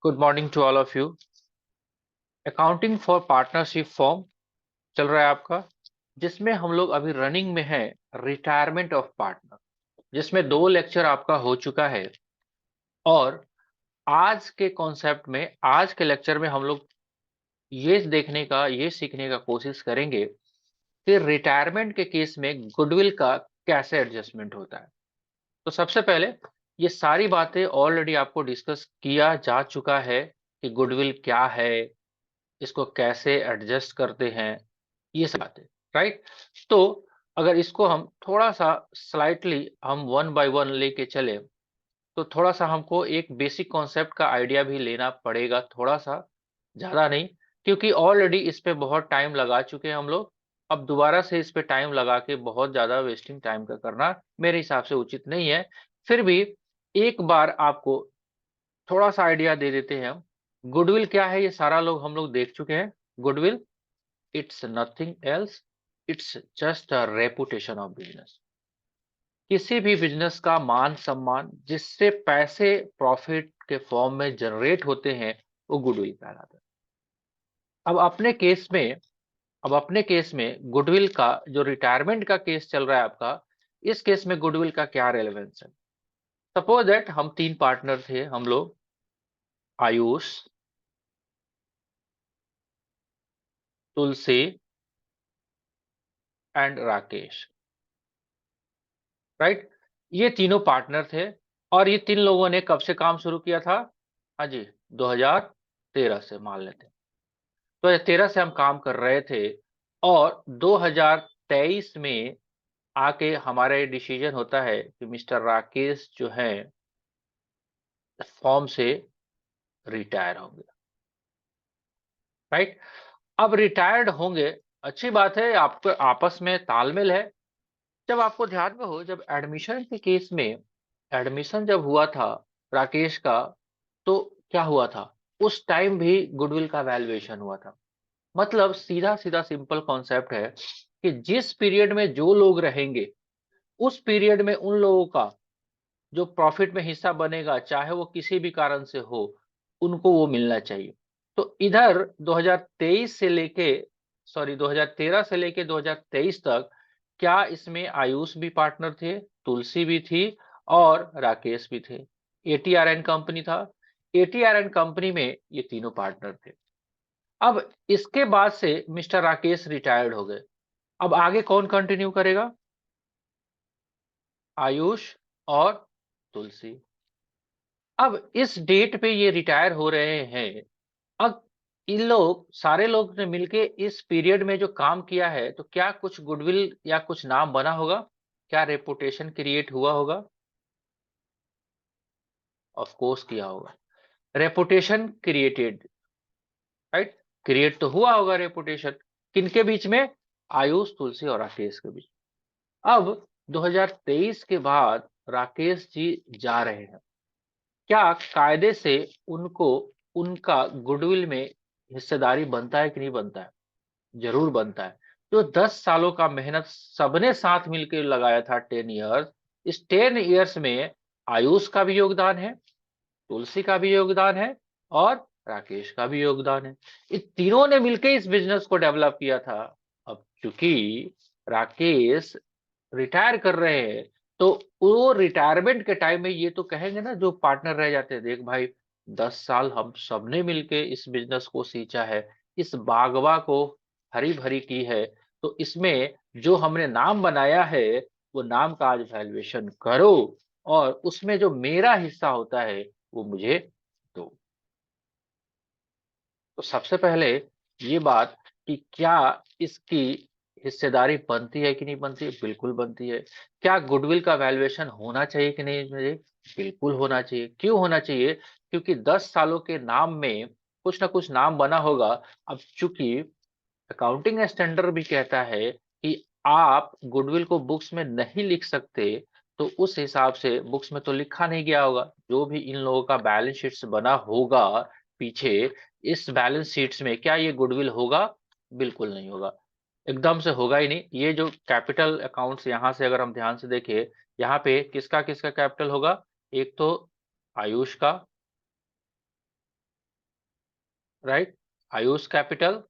Good morning to all of you. Accounting for partnership firm चल रहा है आपका, जिसमें हम लोग अभी रनिंग में है रिटायरमेंट ऑफ पार्टनर, जिसमें 2 लेक्चर आपका हो चुका है। और आज के कॉन्सेप्ट में, आज के लेक्चर में हम लोग ये सीखने का कोशिश करेंगे कि रिटायरमेंट के केस में गुडविल का कैसे एडजस्टमेंट होता है। तो सबसे पहले ये सारी बातें ऑलरेडी आपको डिस्कस किया जा चुका है कि गुडविल क्या है, इसको कैसे एडजस्ट करते हैं, ये सब बातें। राइट। तो अगर इसको हम थोड़ा सा स्लाइटली हम वन बाय वन लेके चले, तो थोड़ा सा हमको एक बेसिक कॉन्सेप्ट का आइडिया भी लेना पड़ेगा, थोड़ा सा, ज्यादा नहीं, क्योंकि ऑलरेडी इस पे बहुत टाइम लगा चुके हैं हम लोग। अब दोबारा से इस पे टाइम लगा के बहुत ज्यादा वेस्टिंग टाइम का करना मेरे हिसाब से उचित नहीं है। फिर भी एक बार आपको थोड़ा सा आइडिया दे देते हैं हम। गुडविल क्या है, ये सारा लोग हम लोग देख चुके हैं। Goodwill, it's nothing else, it's just a reputation of business. किसी भी बिजनेस का मान सम्मान जिससे पैसे प्रॉफिट के फॉर्म में जनरेट होते हैं, वो गुडविल कहलाता है। अब अपने केस में अब अपने केस में गुडविल का जो रिटायरमेंट का केस चल रहा है आपका, इस केस में गुडविल का क्या रेलेवेंस है। सपोज दैट हम 3 पार्टनर थे, हम लोग आयुष, तुलसी एंड राकेश। राइट। ये तीनों पार्टनर थे, और ये 3 लोगों ने कब से काम शुरू किया था। हाँ जी, 2013 से मान लेते हैं। 2013 से हम काम कर रहे थे, और 2023 में आके हमारा ये डिसीजन होता है कि मिस्टर राकेश जो है फॉर्म से रिटायर होंगे। राइट। अब रिटायर्ड होंगे, अच्छी बात है, आपको आपस में तालमेल है। जब आपको ध्यान में हो, जब एडमिशन के केस में एडमिशन जब हुआ था राकेश का, तो क्या हुआ था, उस टाइम भी गुडविल का वैल्यूएशन हुआ था। मतलब सीधा सीधा सिंपल कॉन्सेप्ट है कि जिस पीरियड में जो लोग रहेंगे, उस पीरियड में उन लोगों का जो प्रॉफिट में हिस्सा बनेगा, चाहे वो किसी भी कारण से हो, उनको वो मिलना चाहिए। तो इधर 2023 से लेके, सॉरी 2013 से लेके 2023 तक, क्या इसमें आयुष भी पार्टनर थे, तुलसी भी थी, और राकेश भी थे। एटीआरएन कंपनी था, एटीआरएन कंपनी में ये तीनों पार्टनर थे। अब इसके बाद से मिस्टर राकेश रिटायर्ड हो गए। अब आगे कौन कंटिन्यू करेगा, आयुष और तुलसी। अब इस डेट पे ये रिटायर हो रहे हैं। अब इन लोग सारे लोग ने मिलके इस पीरियड में जो काम किया है, तो क्या कुछ गुडविल या कुछ नाम बना होगा, क्या रेपुटेशन क्रिएट हुआ होगा। ऑफ कोर्स किया होगा, रेपुटेशन क्रिएटेड। राइट। क्रिएट तो हुआ होगा रेपुटेशन, किनके बीच में, आयुष, तुलसी और राकेश के बीच। अब 2023 के बाद राकेश जी जा रहे हैं, क्या कायदे से उनको उनका गुडविल में हिस्सेदारी बनता है कि नहीं बनता है। जरूर बनता है। जो 10 सालों का मेहनत सबने साथ मिलकर लगाया था, 10 इयर्स, इस 10 इयर्स में आयुष का भी योगदान है, तुलसी का भी योगदान है, और राकेश का भी योगदान है। इन तीनों ने मिलकर इस बिजनेस को डेवलप किया था। अब क्योंकि राकेश रिटायर कर रहे हैं, तो वो रिटायरमेंट के टाइम में ये तो कहेंगे ना, जो पार्टनर रह जाते हैं, देख भाई, 10 साल हम सबने मिलके इस बिजनेस को सींचा है, इस बागवा को हरी भरी की है, तो इसमें जो हमने नाम बनाया है, वो नाम का आज वैल्यूएशन करो, और उसमें जो मेरा हिस्सा होता है वो मुझे दो। तो सबसे पहले ये बात कि क्या इसकी हिस्सेदारी बनती है कि नहीं बनती, बिल्कुल बनती है। क्या गुडविल का वैल्यूएशन होना चाहिए कि नहीं, मुझे बिल्कुल होना चाहिए। क्यों होना चाहिए, क्योंकि 10 सालों के नाम में कुछ ना कुछ नाम बना होगा। अब चूंकि अकाउंटिंग स्टैंडर्ड भी कहता है कि आप गुडविल को बुक्स में नहीं लिख सकते, तो उस हिसाब से बुक्स में तो लिखा नहीं गया होगा। जो भी इन लोगों का बैलेंस शीट्स बना होगा पीछे, इस बैलेंस शीट्स में क्या ये गुडविल होगा, बिल्कुल नहीं होगा, एकदम से होगा ही नहीं। ये जो कैपिटल अकाउंट्स यहाँ से अगर हम ध्यान से देखें, यहाँ पे किसका किसका कैपिटल होगा, एक तो आयुष का, राइट, आयुष कैपिटल,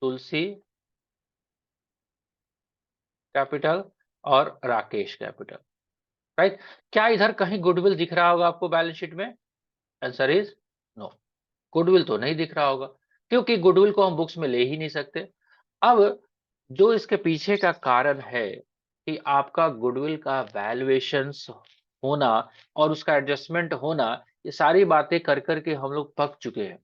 तुलसी कैपिटल और राकेश कैपिटल। राइट, क्या इधर कहीं गुडविल दिख रहा होगा आपको बैलेंस शीट में? आंसर इज नो, गुडविल तो नहीं दिख रहा होगा, क्योंकि गुडविल को हम बुक्स में ले ही नहीं सकते। अब जो इसके पीछे का कारण है कि आपका गुडविल का वैल्यूएशंस होना और उसका एडजस्टमेंट होना, ये सारी बातें कर करके हम लोग पक चुके हैं।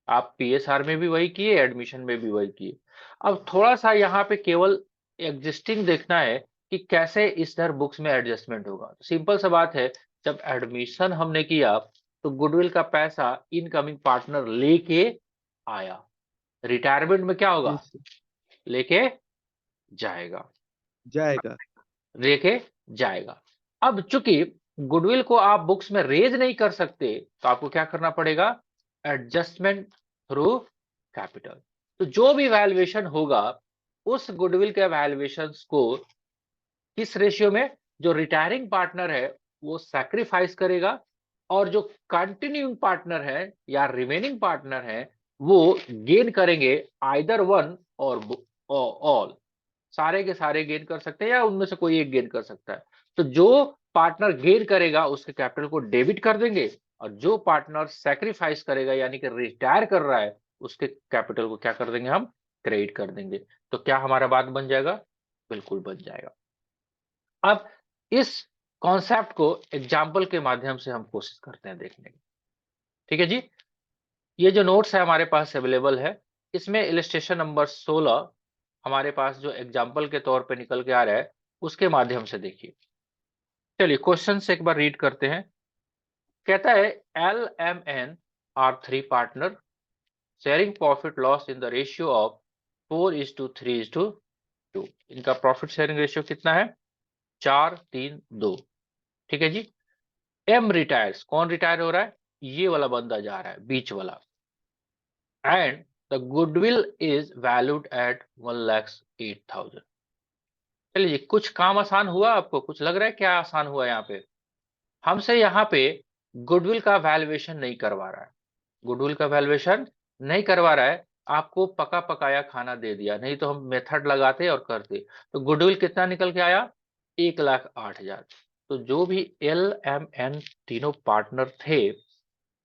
आप पीएसआर में भी वही किए, एडमिशन में भी वही किए। अब थोड़ा सा यहाँ पे केवल एग्जिस्टिंग देखना है कि कैसे इस तरह बुक्स में एडजस्टमेंट होगा। सिंपल सा बात है, जब एडमिशन हमने किया तो गुडविल का पैसा इनकमिंग पार्टनर लेके आया, रिटायरमेंट में क्या होगा? यस लेके जाएगा, जाएगा। लेके जाएगा। अब चूंकि गुडविल को आप बुक्स में रेज नहीं कर सकते, तो आपको क्या करना पड़ेगा? Adjustment through capital. तो जो भी वैल्यूएशन होगा, उस गुडविल के वैल्यूएशन को किस रेशियो में? जो रिटायरिंग पार्टनर है वो सैक्रिफाइस करेगा, और जो कंटिन्यूइंग पार्टनर है या रिमेनिंग पार्टनर है वो गेन करेंगे, आइदर वन और ऑल। सारे के सारे गेन कर सकते हैं या उनमें से कोई एक गेन कर सकता है। तो जो पार्टनर गेन करेगा उसके कैपिटल को डेबिट कर देंगे, और जो पार्टनर सैक्रिफाइस करेगा यानी कि रिटायर कर रहा है उसके कैपिटल को क्या कर देंगे? हम क्रेडिट कर देंगे। तो क्या हमारा बात बन जाएगा? बिल्कुल बन जाएगा। अब इस कॉन्सेप्ट को एग्जाम्पल के माध्यम से हम कोशिश करते हैं देखने की। ठीक है जी, ये जो नोट्स है हमारे पास अवेलेबल है, इसमें इलस्ट्रेशन नंबर 16 हमारे पास जो एग्जाम्पल के तौर पे निकल के आ रहा है उसके माध्यम से देखिए। चलिए क्वेश्चन से एक बार रीड करते हैं। कहता है L M N R three partner sharing profit loss in the ratio of 4:3:2। इनका प्रॉफिट शेयरिंग रेशियो कितना है? 4:3:2। ठीक है जी। एम रिटायर्स, कौन रिटायर हो रहा है? ये वाला बंदा जा रहा है, बीच वाला। And the goodwill is valued at 1,08,000। चलिए जी, कुछ काम आसान हुआ आपको? कुछ लग रहा है क्या आसान हुआ? यहाँ पे हमसे यहाँ पे गुडविल का वैल्यूएशन नहीं करवा रहा है, गुडविल का वैल्यूएशन नहीं करवा रहा है, आपको पका पकाया खाना दे दिया, नहीं तो हम मेथड लगाते और करते। तो गुडविल कितना निकल के आया? 1,08,000। तो जो भी एल एम एन तीनों पार्टनर थे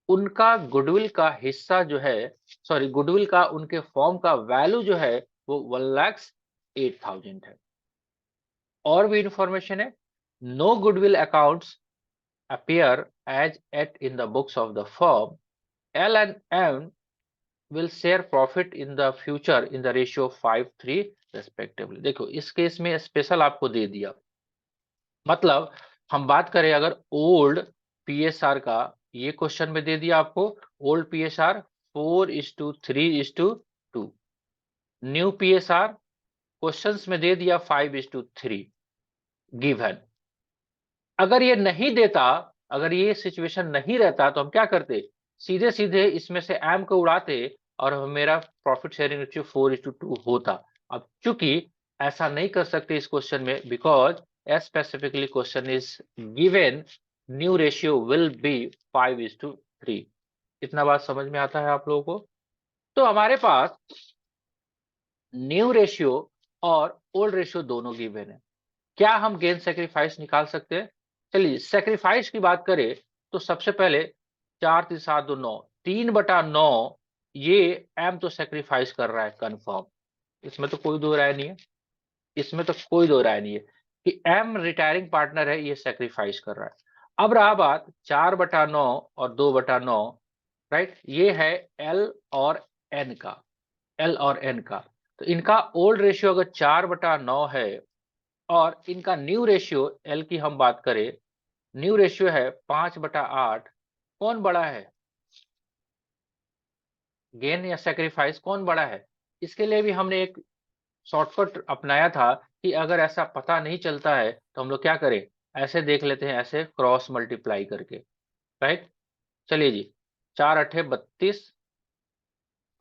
उनका गुडविल का हिस्सा जो है, सॉरी गुडविल का उनके फॉर्म का वैल्यू जो है वो 1,08,000 है। और भी इंफॉर्मेशन है, no goodwill accounts appear as at in the books of the firm. L and M will share profit in the future in the ratio of 5:3 respectively। देखो इस केस में स्पेशल आपको दे दिया, मतलब हम बात करें अगर ओल्ड पीएसआर का, ये क्वेश्चन में दे दिया आपको old PSR 4:3:2, new PSR questions में दे दिया 5:3 गिवन। अगर ये नहीं देता, अगर ये सिचुएशन नहीं रहता तो हम क्या करते? सीधे सीधे इसमें से एम को उड़ाते और मेरा प्रॉफिट शेयरिंग रेशियो 4:2 होता। अब चूंकि ऐसा नहीं कर सकते इस क्वेश्चन में, because as specifically question is given new ratio will be 5:3। इतना बात समझ में आता है आप लोगों को? तो हमारे पास न्यू रेशियो और ओल्ड रेशियो दोनों गिवन है। क्या हम गेन सेक्रीफाइस निकाल सकते हैं? चलिए सेक्रीफाइस की बात करें तो सबसे पहले 4:3:7:2 9, 3/9, ये एम तो सेक्रीफाइस कर रहा है कंफर्म, इसमें तो कोई दो राय नहीं है, इसमें तो कोई दो राय नहीं है कि एम रिटायरिंग पार्टनर है, ये सेक्रीफाइस कर रहा है। अब रहा बात 4/9 और 2/9, राइट, ये है एल और एन का, एल और एन का। तो इनका ओल्ड रेशियो अगर 4/9 है और इनका न्यू रेशियो एल की हम बात करें, न्यू रेशियो है 5/8, कौन बड़ा है? गेन या सेक्रीफाइस कौन बड़ा है? इसके लिए भी हमने एक शॉर्टकट अपनाया था कि अगर ऐसा पता नहीं चलता है तो हम लोग क्या करें, ऐसे देख लेते हैं, ऐसे क्रॉस मल्टीप्लाई करके। राइट, चलिए जी, 4×8 = 32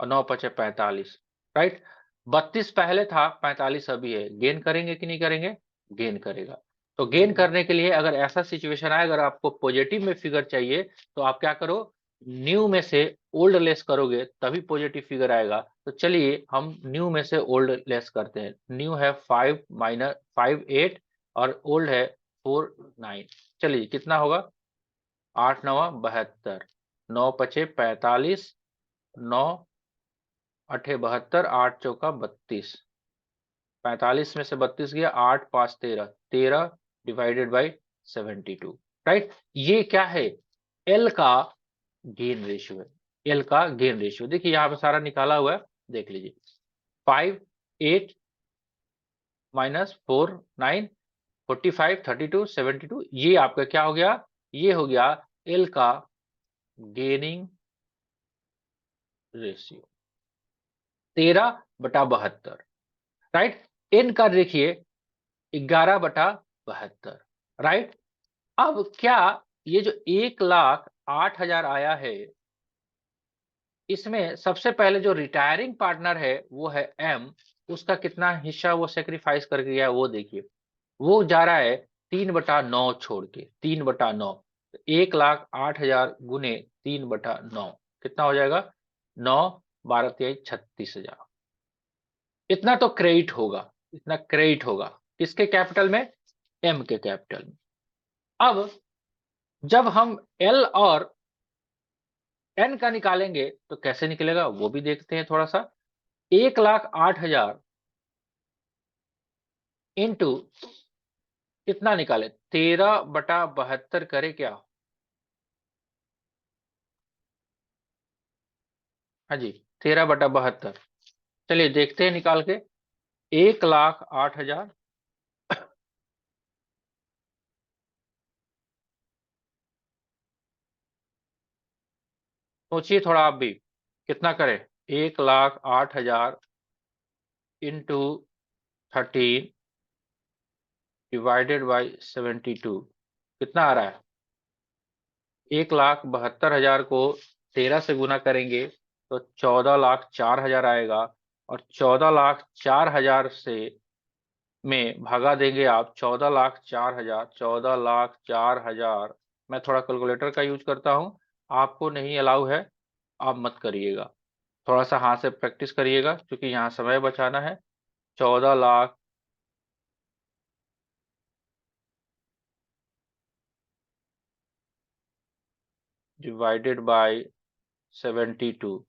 और 9×5 = 45। राइट, 32 पहले था, 45 अभी है, गेन करेंगे कि नहीं करेंगे? गेन करेगा। तो गेन करने के लिए अगर ऐसा सिचुएशन आए, अगर आपको पॉजिटिव में फिगर चाहिए तो आप क्या करो, न्यू में से ओल्ड लेस करोगे तभी पॉजिटिव फिगर आएगा। तो चलिए हम न्यू में से ओल्ड लेस करते हैं। न्यू है 5 माइनस 5 8 और ओल्ड है 4 9। चलिए कितना होगा, 8 9 72, 9 पचे 45, 9 अठे 72, 8 चौका 32, 45 में से 32 गया, 8 5 13, 13 डिवाइडेड बाई 72। राइट, ये क्या है, एल का गेन रेशियो है। एल का गेन रेशियो देखिए यहाँ पे सारा निकाला हुआ है, देख लीजिए। 5 8 माइनस 4 9, 45 32 72, ये आपका क्या हो गया, ये हो गया एल का गेनिंग रेशियो 13/72। राइट, एन का देखिए 11/72। राइट, अब क्या ये जो 1,08,000 आया है, इसमें सबसे पहले जो रिटायरिंग पार्टनर है वो है एम, उसका कितना हिस्सा वो सेक्रीफाइस करके गया है वो देखिए। वो जा रहा है 3/9 छोड़ के, 3/9। 1,08,000 गुने 3/9 कितना हो जाएगा, 9 12 23 36,000। इतना तो क्रेडिट होगा, इतना क्रेडिट होगा किसके कैपिटल में, एम के कैपिटल में। अब जब हम एल और एन का निकालेंगे तो कैसे निकलेगा वो भी देखते हैं थोड़ा सा। 1,08,000 इंटू कितना निकाले, 13/72 करे क्या, हाँ जी 13/72। चलिए देखते हैं निकाल के। 1,08,000, सोचिए थोड़ा आप भी, कितना करें, 1,08,000 इंटू 13 डिवाइडेड बाई 72 कितना आ रहा है, 1,72,000 को 13 से गुना करेंगे तो 14,04,000 आएगा। और 14,04,000 से में भागा देंगे आप 14,04,000, 14,04,000। मैं थोड़ा कैलकुलेटर का यूज करता हूं, आपको नहीं अलाउ है, आप मत करिएगा, थोड़ा सा हाथ से प्रैक्टिस करिएगा क्योंकि यहाँ समय बचाना है। 14,00,000 डिवाइडेड बाय 72,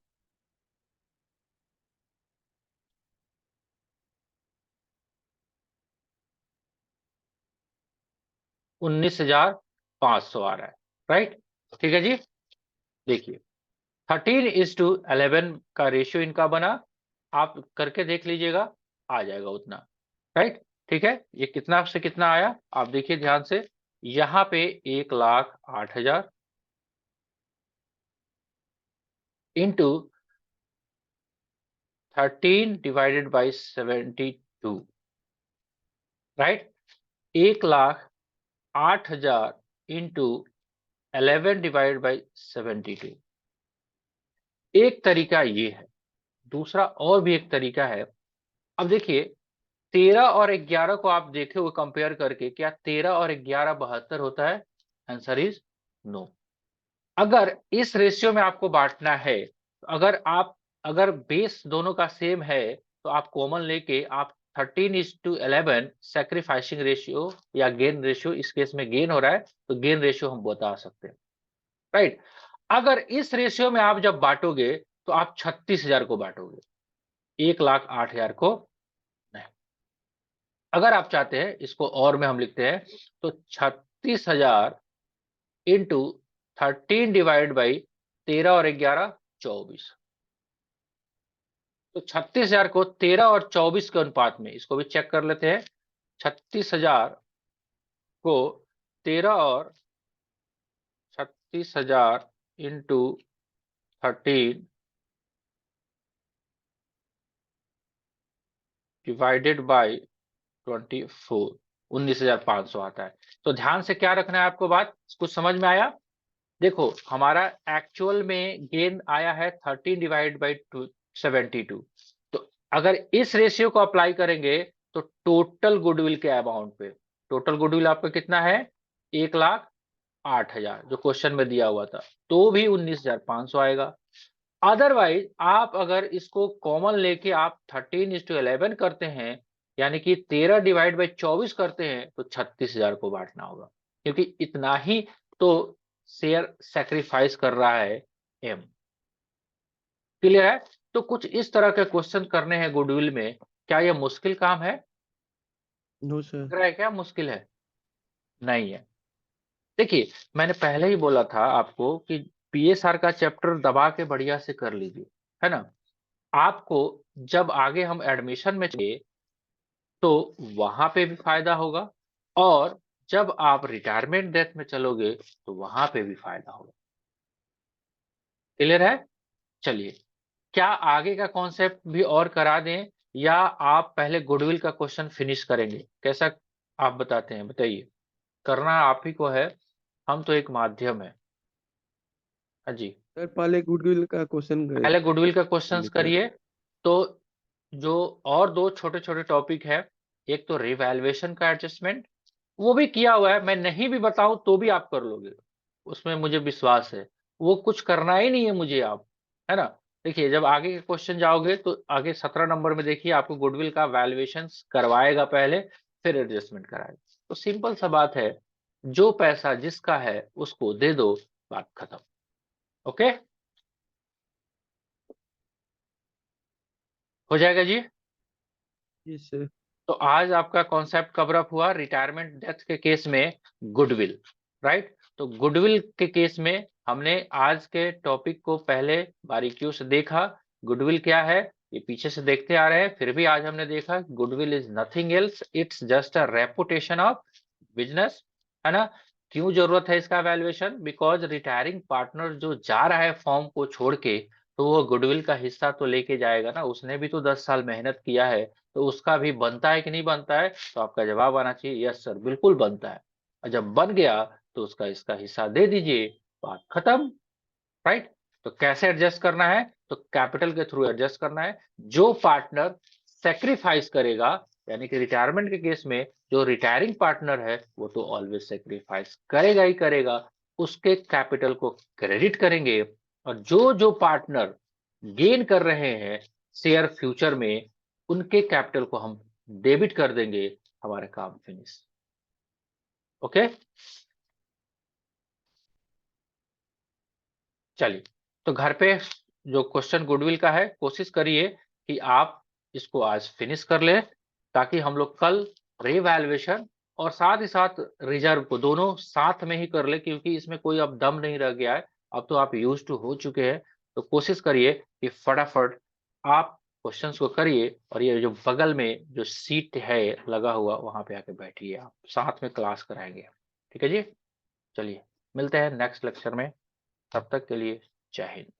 19,500 आ रहा है। राइट, ठीक है जी। देखिए 13:11 का रेशियो इनका बना, आप करके देख लीजिएगा, आ जाएगा उतना। राइट, ठीक है, ये कितना से कितना आया आप देखिए ध्यान से। यहाँ पे 1,08,000 into 13 divided by 72। Right, 1,08,000 into 11 divided by 72। एक तरीका ये है, दूसरा और भी एक तरीका है। अब देखिए 13 और 11 को आप देखे हुए कंपेयर करके, क्या 13 और 11 72 होता है, आंसर इज नो। अगर इस रेशियो में आपको बांटना है, तो अगर बेस दोनों का सेम है तो आप कॉमन लेके आप 13:11 सैक्रिफाइसिंग रेशियो या गेन रेशियो, इस केस में गेन हो रहा है तो गेन रेशियो हम बता सकते हैं। राइट, अगर इस रेशियो में आप जब बांटोगे तो आप 36,000 को बांटोगे, 1,08,000 को नहीं। अगर आप चाहते हैं इसको और में हम लिखते हैं तो 36,000 इंटू 13 डिवाइड बाई 13 और 11 24। तो 36,000 को 13 और 24 के अनुपात में, इसको भी चेक कर लेते हैं। 36,000 को 13 और 36,000 इंटू 13 डिवाइडेड बाई 24, 19,500 आता है। तो ध्यान से क्या रखना है आपको, बात कुछ समझ में आया। देखो हमारा एक्चुअल में गेन आया है 13 डिवाइड बाई 72। तो अगर इस रेशियो को अप्लाई करेंगे तो टोटल गुडविल के अमाउंट पे, टोटल गुडविल आपका कितना है, 1,00,000 8,000 जो क्वेश्चन में दिया हुआ था, तो भी 19,500 आएगा। अदरवाइज आप अगर इसको कॉमन लेके आप 13:11 करते हैं, यानी कि 13 डिवाइड बाई 24 करते हैं, तो 36,000 को बांटना होगा, क्योंकि इतना ही तो शेयर सैक्रिफाइस कर रहा है एम। क्लियर है? तो कुछ इस तरह के क्वेश्चन करने हैं गुडविल में। क्या यह मुश्किल काम है? No sir. लग रहा है क्या मुश्किल है? नहीं है। देखिए, मैंने पहले ही बोला था आपको कि पीएसआर का चैप्टर दबा के बढ़िया से कर लीजिए, है ना? आपको जब आगे हम एडमिशन में चले तो वहां पे भी फायदा होगा, और जब आप रिटायरमेंट डेथ में चलोगे तो वहां पे भी फायदा होगा। क्लियर है? चलिए, क्या आगे का कॉन्सेप्ट भी और करा दें, या आप पहले गुडविल का क्वेश्चन फिनिश करेंगे? कैसा आप बताते हैं, बताइए। करना आप ही को है, हम तो एक माध्यम है। हाँ जी, सर पहले गुडविल का क्वेश्चन पहले गुडविल का क्वेश्चंस सर। करिए। तो जो और दो छोटे-छोटे टॉपिक है, एक तो रिवैल्यूएशन का एडजस्टमेंट, वो भी किया हुआ है, मैं नहीं भी बताऊँ तो भी आप कर लोगे, उसमें मुझे विश्वास है। वो कुछ करना ही नहीं है मुझे आप, है ना? देखिए, जब आगे के क्वेश्चन जाओगे तो आगे 17 नंबर में देखिए आपको गुडविल का वैल्यूएशंस करवाएगा पहले, फिर एडजस्टमेंट कराएगा। तो सिंपल सा बात है, जो पैसा जिसका है उसको दे दो, बात खत्म। ओके? हो जाएगा जी? Yes sir. तो आज आपका कॉन्सेप्ट कवर अप हुआ रिटायरमेंट डेथ के केस में गुडविल, राइट? तो गुडविल के केस में हमने आज के टॉपिक को पहले बारीकियों से देखा। गुडविल क्या है ये पीछे से देखते आ रहे हैं, फिर भी आज हमने देखा goodwill is nothing else, it's just a reputation of business, है ना? क्यों जरूरत है इसका वैल्यूएशन? बिकॉज रिटायरिंग पार्टनर जो जा रहा है फॉर्म को छोड़ के, तो वो गुडविल का हिस्सा तो लेके जाएगा ना, उसने भी तो 10 साल मेहनत किया है, तो उसका भी बनता है कि नहीं बनता है? तो आपका जवाब आना चाहिए यस सर, बिल्कुल बनता है। और जब बन गया तो उसका इसका हिस्सा दे दीजिए, बात खत्म, राइट? तो कैसे एडजस्ट करना है? तो कैपिटल के थ्रू एडजस्ट करना है। जो पार्टनर सेक्रीफाइस करेगा, यानी कि रिटायरमेंट के केस में जो रिटायरिंग पार्टनर है वो तो ऑलवेज सेक्रीफाइस करेगा ही करेगा, उसके कैपिटल को क्रेडिट करेंगे। और जो जो पार्टनर गेन कर रहे हैं शेयर फ्यूचर में, उनके कैपिटल को हम डेबिट कर देंगे, हमारा काम फिनिश। ओके? चलिए, तो घर पे जो क्वेश्चन गुडविल का है कोशिश करिए कि आप इसको आज फिनिश कर लें, ताकि हम लोग कल रीवैल्यूएशन और साथ ही साथ रिजर्व को दोनों साथ में ही कर ले, क्योंकि इसमें कोई अब दम नहीं रह गया है। अब तो आप यूज टू हो चुके हैं। तो कोशिश करिए कि फटाफट आप क्वेश्चंस को करिए, और ये जो बगल में जो सीट है लगा हुआ वहां पे आके बैठिए, आप साथ में क्लास कराएंगे। ठीक है जी? चलिए, मिलते हैं नेक्स्ट लेक्चर में। तब तक के लिए जय हिंद।